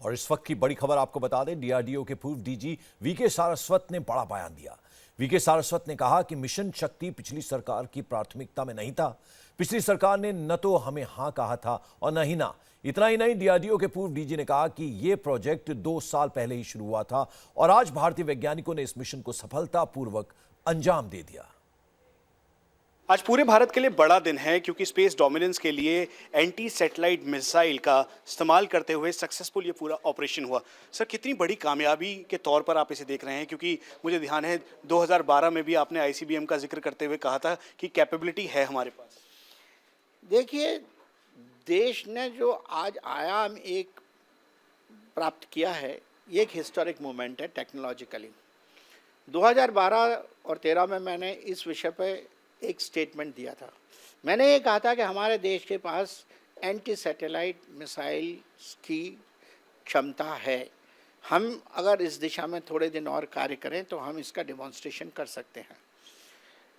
और इस वक्त की बड़ी खबर आपको बता दें, डीआरडीओ के पूर्व डीजी वीके सारस्वत ने बड़ा बयान दिया। वीके सारस्वत ने कहा कि मिशन शक्ति पिछली सरकार की प्राथमिकता में नहीं था। पिछली सरकार ने न तो हमें हां कहा था और न ही ना। इतना ही नहीं, डीआरडीओ के पूर्व डीजी ने कहा कि यह प्रोजेक्ट 2 साल पहले ही शुरू हुआ था और आज भारतीय वैज्ञानिकों ने इस मिशन को सफलतापूर्वक अंजाम दे दिया। आज पूरे भारत के लिए बड़ा दिन है क्योंकि स्पेस डोमिनेंस के लिए एंटी सैटेलाइट मिसाइल का इस्तेमाल करते हुए सक्सेसफुल ये पूरा ऑपरेशन हुआ। सर, कितनी बड़ी कामयाबी के तौर पर आप इसे देख रहे हैं, क्योंकि मुझे ध्यान है 2012 में भी आपने आईसीबीएम का जिक्र करते हुए कहा था कि कैपेबिलिटी है हमारे पास। देखिए, देश ने जो आज आयाम एक प्राप्त किया है, ये एक हिस्टोरिक मोमेंट है टेक्नोलॉजिकली। 2012 और 13 में मैंने इस विषय पर एक स्टेटमेंट दिया था। मैंने ये कहा था कि हमारे देश के पास एंटी सैटेलाइट मिसाइल की क्षमता है। हम अगर इस दिशा में थोड़े दिन और कार्य करें तो हम इसका डेमोन्स्ट्रेशन कर सकते हैं।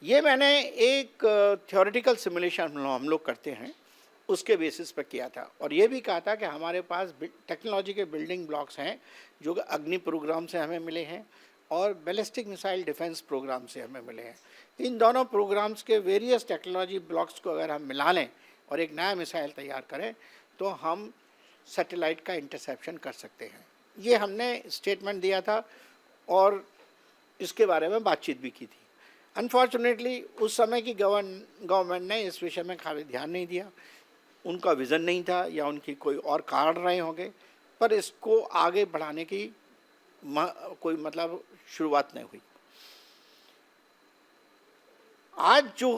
ये मैंने एक थ्योरेटिकल सिमुलेशन हम लोग करते हैं उसके बेसिस पर किया था, और ये भी कहा था कि हमारे पास टेक्नोलॉजी के बिल्डिंग ब्लॉक्स हैं जो अग्नि प्रोग्राम से हमें मिले हैं और बैलिस्टिक मिसाइल डिफेंस प्रोग्राम से हमें मिले हैं। इन दोनों प्रोग्राम्स के वेरियस टेक्नोलॉजी ब्लॉक्स को अगर हम मिला लें और एक नया मिसाइल तैयार करें तो हम सैटेलाइट का इंटरसेप्शन कर सकते हैं। ये हमने स्टेटमेंट दिया था और इसके बारे में बातचीत भी की थी। अनफॉर्चुनेटली उस समय की गवर्नमेंट ने इस विषय में खाली ध्यान नहीं दिया। उनका विज़न नहीं था या उनकी कोई और कारण रहे होंगे, पर इसको आगे बढ़ाने की कोई मतलब शुरुआत नहीं हुई। आज जो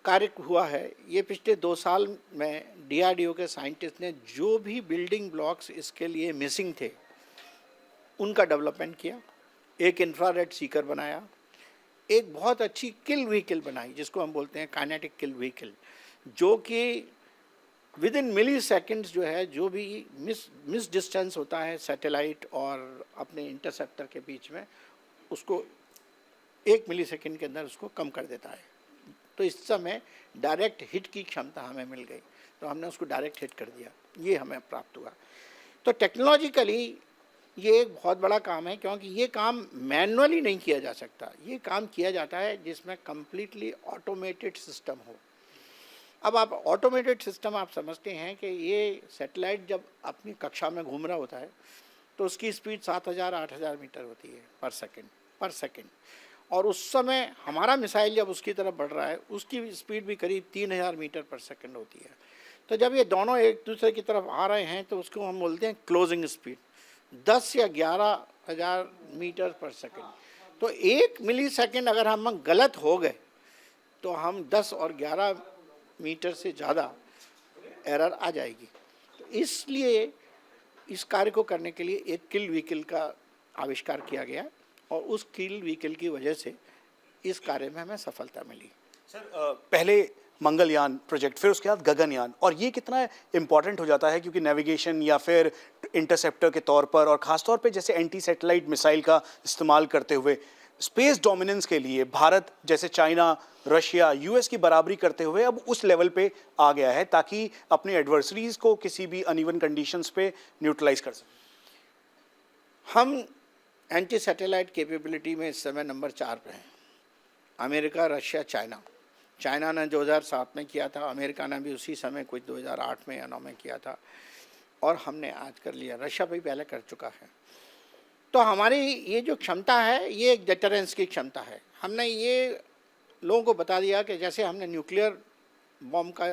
कार्य हुआ है, ये पिछले 2 साल में डीआरडीओ के साइंटिस्ट ने जो भी बिल्डिंग ब्लॉक्स इसके लिए मिसिंग थे उनका डेवलपमेंट किया। एक इंफ्रारेड सीकर बनाया, एक बहुत अच्छी किल व्हीकल बनाई जिसको हम बोलते हैं काइनेटिक किल व्हीकल, जो कि विद इन मिली सेकेंड्स जो है, जो भी मिस डिस्टेंस होता है सैटेलाइट और अपने इंटरसेप्टर के बीच में, उसको 1 मिली सेकेंड के अंदर उसको कम कर देता है। तो इस समय डायरेक्ट हिट की क्षमता हमें मिल गई, तो हमने उसको डायरेक्ट हिट कर दिया। ये हमें प्राप्त हुआ। तो टेक्नोलॉजिकली ये एक बहुत बड़ा काम है, क्योंकि ये काम मैनुअली नहीं किया जा सकता। ये काम किया जाता है जिसमें कम्प्लीटली ऑटोमेटेड सिस्टम हो। अब आप ऑटोमेटेड सिस्टम आप समझते हैं कि ये सैटेलाइट जब अपनी कक्षा में घूम रहा होता है तो उसकी स्पीड 7000-8000 मीटर होती है पर सेकेंड, और उस समय हमारा मिसाइल जब उसकी तरफ बढ़ रहा है उसकी स्पीड भी करीब 3000 मीटर पर सेकेंड होती है। तो जब ये दोनों एक दूसरे की तरफ आ रहे हैं तो उसको हम बोलते हैं क्लोजिंग स्पीड, 10 या 11000 मीटर पर सेकेंड। तो 1 मिली सेकेंड अगर हम गलत हो गए तो हम 10 और 11 मीटर से ज़्यादा एरर आ जाएगी। तो इसलिए इस कार्य को करने के लिए एक किल व्हीकल का आविष्कार किया गया और उस किल व्हीकल की वजह से इस कार्य में हमें सफलता मिली। सर, पहले मंगलयान प्रोजेक्ट, फिर उसके बाद गगनयान, और ये कितना इम्पॉर्टेंट हो जाता है क्योंकि नेविगेशन या फिर इंटरसेप्टर के तौर पर और ख़ासतौर पे जैसे एंटी सैटेलाइट मिसाइल का इस्तेमाल करते हुए स्पेस डोमिनेंस के लिए भारत जैसे चाइना, रशिया, यूएस की बराबरी करते हुए अब उस लेवल पे आ गया है ताकि अपने एडवर्सरीज को किसी भी अनइवन कंडीशंस पे न्यूट्रलाइज कर सके। हम एंटी सैटेलाइट कैपेबिलिटी में इस समय नंबर 4 पे हैं। अमेरिका, रशिया, चाइना ने 2007 में किया था, अमेरिका ने भी उसी समय कुछ 2008 में या 2009 में किया था, और हमने आज कर लिया। रशिया भी पहले कर चुका है। तो हमारी ये जो क्षमता है ये एक डिटरेंस की क्षमता है। हमने ये लोगों को बता दिया कि जैसे हमने न्यूक्लियर बॉम्ब का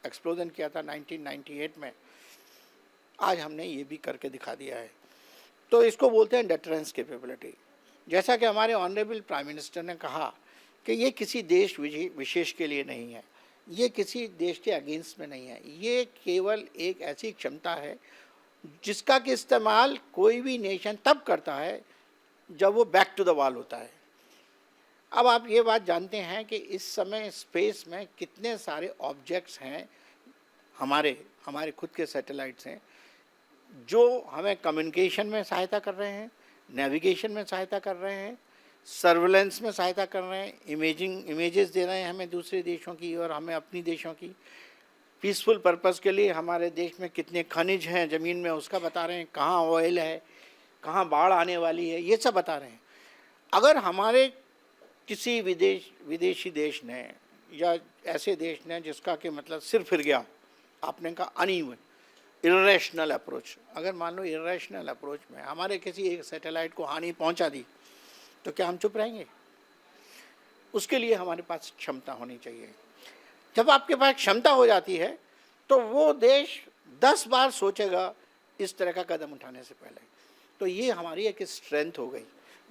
एक्सप्लोजन किया था 1998 में, आज हमने ये भी करके दिखा दिया है। तो इसको बोलते हैं डिटरेंस कैपेबिलिटी। जैसा कि हमारे ऑनरेबल प्राइम मिनिस्टर ने कहा कि ये किसी देश विशेष के लिए नहीं है, ये किसी देश के अगेंस्ट में नहीं है, ये केवल एक ऐसी क्षमता है जिसका कि इस्तेमाल कोई भी नेशन तब करता है जब वो बैक टू द वॉल होता है। अब आप ये बात जानते हैं कि इस समय स्पेस में कितने सारे ऑब्जेक्ट्स हैं, हमारे खुद के सैटेलाइट्स हैं जो हमें कम्युनिकेशन में सहायता कर रहे हैं, नेविगेशन में सहायता कर रहे हैं, सर्विलेंस में सहायता कर रहे हैं, इमेजेस दे रहे हैं हमें दूसरे देशों की और हमें अपनी देशों की, पीसफुल पर्पस के लिए हमारे देश में कितने खनिज हैं ज़मीन में उसका बता रहे हैं, कहाँ ऑयल है, कहाँ बाढ़ आने वाली है, ये सब बता रहे हैं। अगर हमारे किसी विदेशी देश ने या ऐसे देश ने जिसका कि मतलब सिर फिर गया, आपने कहा अनइवन इरेशनल अप्रोच, अगर मान लो इरेशनल अप्रोच में हमारे किसी एक सैटेलाइट को हानि पहुंचा दी, तो क्या हम चुप रहेंगे? उसके लिए हमारे पास क्षमता होनी चाहिए। जब आपके पास क्षमता हो जाती है तो वो देश 10 बार सोचेगा इस तरह का कदम उठाने से पहले। तो ये हमारी एक स्ट्रेंथ हो गई,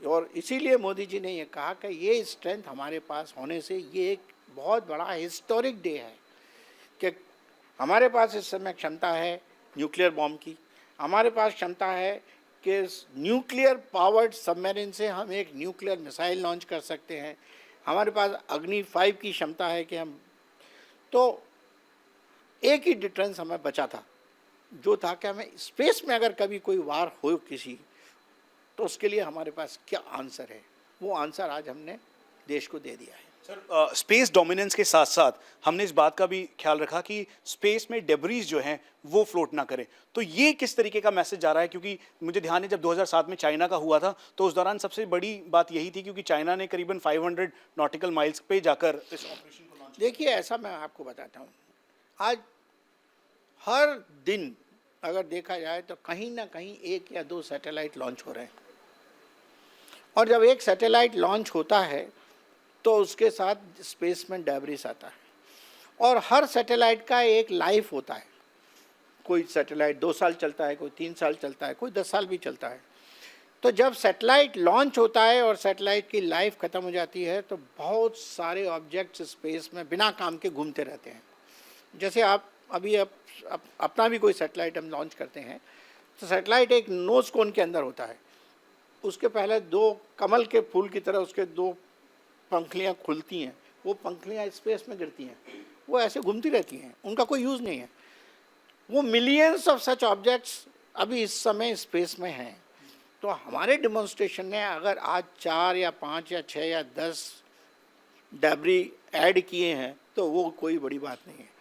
और इसीलिए मोदी जी ने ये कहा कि ये स्ट्रेंथ हमारे पास होने से ये एक बहुत बड़ा हिस्टोरिक डे है कि हमारे पास इस समय क्षमता है न्यूक्लियर बॉम्ब की, हमारे पास क्षमता है कि न्यूक्लियर पावर्ड सबमरीन से हम एक न्यूक्लियर मिसाइल लॉन्च कर सकते हैं, हमारे पास अग्नि 5 की क्षमता है कि हम, तो एक ही डिफरेंस हमें बचा था जो था कि हमें स्पेस में अगर कभी कोई वार हो किसी, तो उसके लिए हमारे पास क्या आंसर है, वो आंसर आज हमने देश को दे दिया है। सर, स्पेस डोमिनेंस के साथ साथ हमने इस बात का भी ख्याल रखा कि स्पेस में डेब्रीज जो हैं वो फ्लोट ना करें। तो ये किस तरीके का मैसेज जा रहा है? क्योंकि मुझे ध्यान है जब 2007 में चाइना का हुआ था तो उस दौरान सबसे बड़ी बात यही थी, क्योंकि चाइना ने करीबन 500 नॉटिकल माइल्स पे जाकर इस ऑपरेशन को लॉन्च। देखिए, ऐसा मैं आपको बताता हूँ, आज हर दिन अगर देखा जाए तो कहीं ना कहीं 1 या 2 सैटेलाइट लॉन्च हो रहे हैं, और जब एक सैटेलाइट लॉन्च होता है तो उसके साथ स्पेस में डेब्रिस आता है, और हर सैटेलाइट का एक लाइफ होता है। कोई सैटेलाइट 2 साल चलता है, कोई 3 साल चलता है, कोई 10 साल भी चलता है। तो जब सैटेलाइट लॉन्च होता है और सैटेलाइट की लाइफ ख़त्म हो जाती है तो बहुत सारे ऑब्जेक्ट्स स्पेस में बिना काम के घूमते रहते हैं। जैसे आप अभी अपना भी कोई सैटेलाइट हम लॉन्च करते हैं तो सैटेलाइट एक नोज कोन के अंदर होता है, उसके पहले 2 कमल के फूल की तरह उसके 2 पंखलियाँ खुलती हैं, वो पंखलियाँ स्पेस में गिरती हैं, वो ऐसे घूमती रहती हैं, उनका कोई यूज़ नहीं है। वो मिलियंस ऑफ सच ऑब्जेक्ट्स अभी इस समय स्पेस में हैं। तो हमारे डेमोन्स्ट्रेशन ने अगर आज 4 या 5 या 6 या 10 डेब्री ऐड किए हैं तो वो कोई बड़ी बात नहीं है।